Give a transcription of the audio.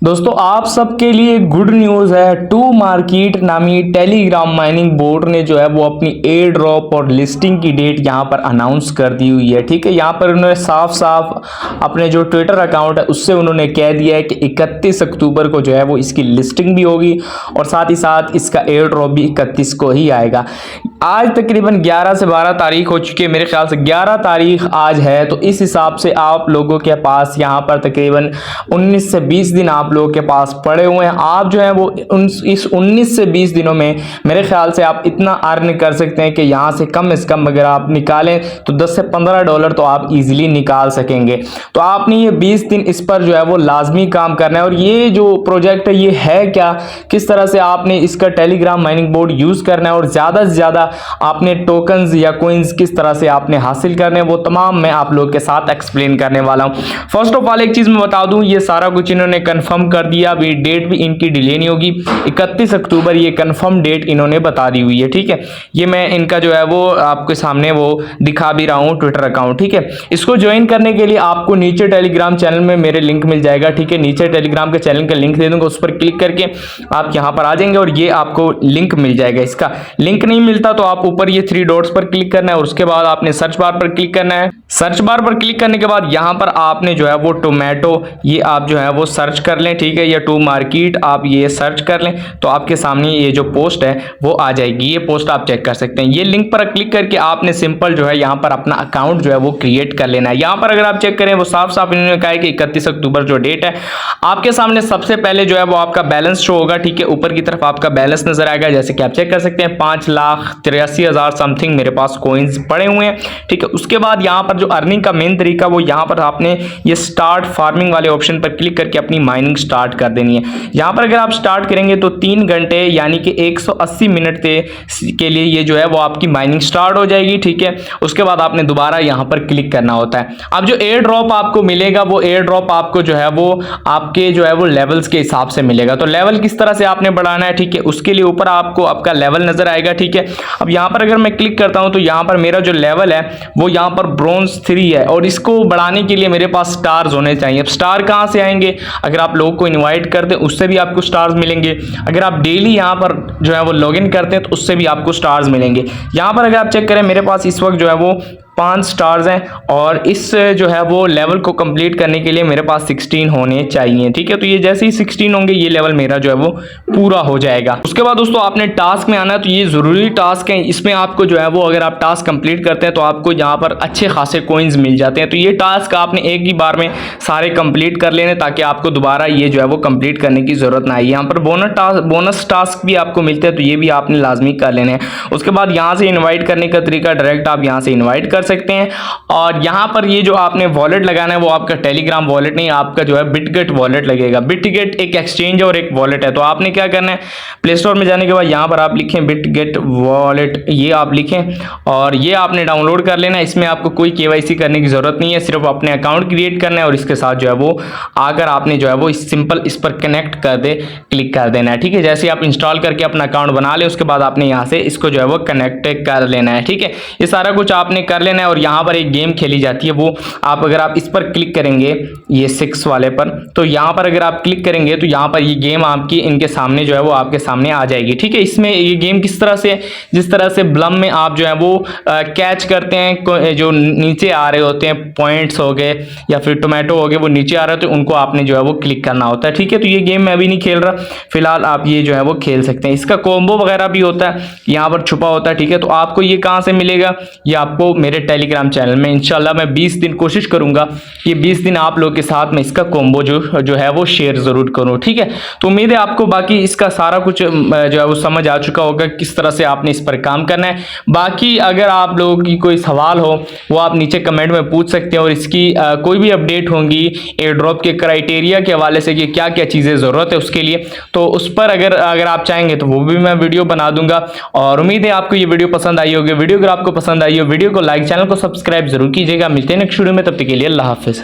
दोस्तों आप सबके लिए गुड न्यूज़ है। टू मार्केट नामी टेलीग्राम माइनिंग बोर्ड ने जो है वो अपनी एयर ड्रॉप और लिस्टिंग की डेट यहाँ पर अनाउंस कर दी हुई है। ठीक है, यहाँ पर उन्होंने साफ साफ अपने जो ट्विटर अकाउंट है उससे उन्होंने कह दिया है कि 31 अक्टूबर को जो है वो इसकी लिस्टिंग भी होगी और साथ ही साथ इसका एयर ड्रॉप भी 31 को ही आएगा। आज तकरीबन 11 से 12 तारीख हो चुकी है, मेरे ख्याल से 11 तारीख आज है, तो इस हिसाब से आप लोगों के पास यहाँ पर तकरीबन 19 से 20 दिन आप लोगों के पास पड़े हुए हैं। आप जो है वो इस 19 से 20 दिनों में मेरे ख्याल से आप इतना अर्न कर सकते हैं कि यहाँ से कम अगर आप निकालें तो 10 से 15 डॉलर तो आप इजीली निकाल सकेंगे। तो आपने ये 20 दिन इस पर जो है वो लाजमी काम करना है। और ये जो प्रोजेक्ट है ये है क्या, किस तरह से आपने इसका टेलीग्राम माइनिंग बोर्ड यूज करना है और ज़्यादा से ज़्यादा आपने टोकन्स या कोइंस किस तरह से आपने हासिल करने हैं, वो तमाम मैं आप लोग के साथ एक्सप्लेन करने वाला हूं। फर्स्ट ऑफ ऑल एक चीज़ मैं बता दूं, ये सारा कुछ इन्होंने कंफर्म कर दिया, अभी डेट भी इनकी डिले नहीं होगी। 31 अक्टूबर ये कंफर्म डेट इन्होंने बता दी हुई है। ठीक है, ये मैं इनका जो है वो आपके सामने वो दिखा भी रहा हूँ ट्विटर अकाउंट। ठीक है, इसको ज्वाइन करने के लिए आपको नीचे टेलीग्राम चैनल में मेरे लिंक मिल जाएगा। ठीक है, नीचे टेलीग्राम के चैनल का लिंक दे दूंगा, उस पर क्लिक करके आप यहाँ पर आ जाएंगे और ये आपको लिंक मिल जाएगा। इसका लिंक नहीं मिलता तो आप ऊपर ये 3 डॉट्स पर क्लिक करना है और उसके बाद आपने सर्च बार पर क्लिक करना है। सर्च बार पर क्लिक करने के बाद यहाँ पर आपने जो है वो टोमेटो ये आप जो है वो सर्च कर लें। ठीक है, या टू मार्केट आप ये सर्च कर लें तो आपके सामने ये जो पोस्ट है वो आ जाएगी। ये पोस्ट आप चेक कर सकते हैं। ये लिंक पर क्लिक करके आपने सिंपल जो है यहाँ पर अपना अकाउंट जो है वो क्रिएट कर लेना है। यहाँ पर अगर आप चेक करें वो साफ साफ इन्होंने कहा है कि 31 अक्टूबर जो डेट है, आपके सामने सबसे पहले जो है वो आपका बैलेंस शो होगा। ठीक है, ऊपर की तरफ आपका बैलेंस नजर आएगा, जैसे कि आप चेक कर सकते हैं 5,83,000 समथिंग मेरे पास कॉइन्स पड़े हुए हैं। ठीक है, उसके बाद यहाँ पर जो अर्निंग का मेन तरीका वो यहाँ पर आपने ये स्टार्ट फार्मिंग वाले ऑप्शन पर क्लिक करके अपनी माइनिंग स्टार्ट कर देनी है। यहाँ पर अगर आप स्टार्ट करेंगे तो 3 घंटे यानी कि 180 मिनट के लिए ये जो है वो आपकी माइनिंग स्टार्ट हो जाएगी। ठीक है, उसके बाद आपने दोबारा यहाँ पर क्लिक करना होता है। अब जो एयर ड्रॉप आपको मिलेगा वो एयर ड्रॉप आपको जो है वो आपके जो है वो लेवल्स के हिसाब से मिलेगा। तो लेवल किस तरह से आपने बढ़ाना है, ठीक है, उसके लिए ऊपर आपको आपका लेवल नजर आएगा। ठीक है, अब यहाँ पर अगर मैं क्लिक करता हूँ तो यहाँ पर मेरा जो लेवल है वो यहाँ पर ब्रॉन्ज 3 है और इसको बढ़ाने के लिए मेरे पास स्टार्स होने चाहिए। अब स्टार कहाँ से आएंगे, अगर आप लोगों को इनवाइट करते हैं उससे भी आपको स्टार्स मिलेंगे। अगर आप डेली यहाँ पर जो है वो लॉगिन करते हैं तो उससे भी आपको स्टार्स मिलेंगे। यहाँ पर अगर आप चेक करें मेरे पास इस वक्त जो है वो 5 स्टार्स हैं और इस जो है वो लेवल को कंप्लीट करने के लिए मेरे पास 16 होने चाहिए। ठीक है, तो ये जैसे ही 16 होंगे ये लेवल मेरा जो है वो पूरा हो जाएगा। उसके बाद दोस्तों आपने टास्क में आना है, तो ये ज़रूरी टास्क है। इसमें आपको जो है वो अगर आप टास्क कंप्लीट करते हैं तो आपको यहाँ पर अच्छे खासे कॉइन्स मिल जाते हैं। तो ये टास्क आपने एक ही बार में सारे कंप्लीट कर लेने ताकि आपको दोबारा ये जो है वो कंप्लीट करने की ज़रूरत ना आए। यहाँ पर बोनस टास्क भी आपको मिलते हैं तो ये भी आपने लाजमी कर लेने हैं। उसके बाद यहाँ से इन्वाइट करने का तरीका डायरेक्ट आप यहाँ से इन्वाइट कर सकते हैं। और यहाँ पर ये जो आपने वॉलेट लगाना है वो आपका टेलीग्राम वॉलेट नहीं, आपका जो है बिटगेट वॉलेट लगेगा। बिटगेट एक एक्सचेंज और एक वॉलेट है। तो आपने क्या करना है, प्ले स्टोर में जाने के बाद यहाँ पर आप लिखें बिटगेट वॉलेट, ये आप लिखें और ये आपने डाउनलोड कर लेना है। इसमें आपको कोई केवाईसी करने की जरूरत नहीं है, सिर्फ अपने अकाउंट क्रिएट करना है और इसके साथ जो है वो आकर आपने जो है वो सिंपल इस पर कनेक्ट कर दे क्लिक कर देना है। ठीक है, जैसे आप इंस्टॉल करके अपना अकाउंट बना ले उसके बाद आपने यहाँ से इसको जो है वो कनेक्ट कर लेना है। ठीक है, ये सारा कुछ आपने कर लेना है। और यहाँ पर एक गेम खेली जाती है, वो आप अगर आप इस पर क्लिक करेंगे ये 6 वाले पर, तो यहाँ पर अगर आप क्लिक करेंगे तो यहाँ पर ये गेम आपकी इनके सामने जो है वो आपके सामने आ जाएगी। ठीक है, इसमें ये गेम किस तरह से, जिस तरह से ब्लम में आप जो है वो कैच करते हैं, जो नीचे आ रहे होते हैं पॉइंट्स हो गए या फिर टोमेटो हो गए वो नीचे आ रहे होते हैं, उनको आपने जो है वो क्लिक करना होता है। ठीक है, तो ये गेम मैं अभी नहीं खेल रहा, फिलहाल आप ये जो है वो खेल सकते हैं। इसका कॉम्बो वगैरह भी होता है, यहाँ पर छुपा होता है। ठीक है, तो आपको ये कहाँ से मिलेगा, ये आपको मेरे टेलीग्राम चैनल में इंशाल्लाह मैं 20 दिन कोशिश करूंगा कि 20 दिन आप लोग के साथ में इसका कॉम्बो जो है वो शेयर जरूर करूं। ठीक है, तो उम्मीद है आपको बाकी इसका सारा कुछ जो है वो समझ आ चुका होगा किस तरह से आपने इस पर काम करना है। बाकी अगर आप लोगों की कोई सवाल हो वो आप नीचे कमेंट में पूछ सकते हैं और इसकी कोई भी अपडेट होंगी एयर ड्रॉप के क्राइटेरिया के हवाले से कि क्या क्या चीज़ें ज़रूरत है उसके लिए, तो उस पर अगर आप चाहेंगे तो वो भी मैं वीडियो बना दूंगा। और उम्मीद है आपको ये वीडियो पसंद आई होगी। वीडियो अगर आपको पसंद आई हो वीडियो को लाइक, चैनल को सब्सक्राइब जरूर कीजिएगा। मिलते हैं नेक्स्ट वीडियो में, तब तक के लिए अल्लाह हाफिज़।